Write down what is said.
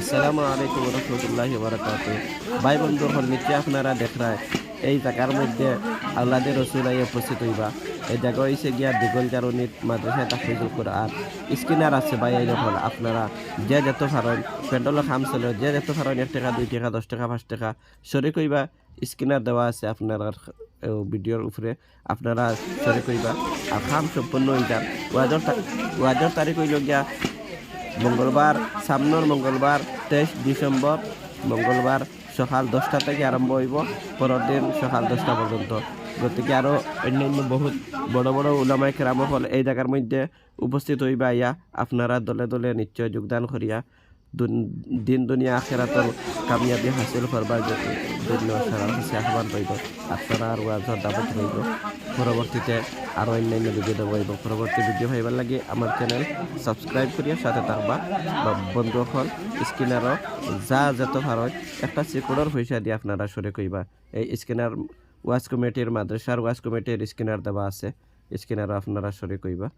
আসসালামু আলাইকুম রহমতুল্লাহি বারাকাতু। ভাই বন্ধু হল নিচে আপনারা দেখরায় এই জায়গার মধ্যে আল্লাদের রসুল আইয়া উপস্থিত হইবা। এই জায়গা হইছে গিয়া দিগল জারুনিত মাদ্রাসায় তাফিজুল কোরআন। স্কিনার আছে ভাই এই হল আপনারা যে যত পারেন পেট্রোল খাম চলে যে যত পারেন 1 টাকা 2 টাকা 10 টাকা 5 টাকা শরিক হইবা। স্কিনার দেওয়া আছে আপনার ভিডিওর উপরে আপনারা শরিক হইবা আর খাম সম্পূর্ণ হয়ে যান। ওয়াজর তারিখ হইল গিয়া মঙ্গলবার, সামনের মঙ্গলবার 23 ডিসেম্বর মঙ্গলবার সকাল 10টা থেকে আরম্ভ হইব, পরের দিন সকাল 10টা পর্যন্ত। গতিকে আরও অন্যান্য বহুত বড় বড় উলামায়ে কেরাম হল এই জায়গার মধ্যে উপস্থিত হইবা। ইয়া আপনারা দলে দলে নিশ্চয় যোগদান করিয়া দিন দুনিয়া আখেরাতর কামিয়াবি হাসিল করবার জন্য সারা কাছে আহ্বান রইল। আপনারা আর ওয়াজর দাবত রইল। পরবর্তীতে আরও অন্যান্য ভিডিও দেবো এবং পরবর্তী ভিডিও পাইবার লাগে আমার চ্যানেল সাবস্ক্রাইব করিয়া সাথে থাকবা। বা বন্ধু হল স্ক্রিনারও যা যেত ভারত একটা সিকিউর পয়সা দিয়ে আপনারা সরে কইবা। এই স্ক্রিনার ওয়াজ কমিটির মাদ্রাসার ওয়াজ কমিটির স্ক্রিনার দেওয়া আছে, স্ক্রিনারও আপনারা সরে কইবা।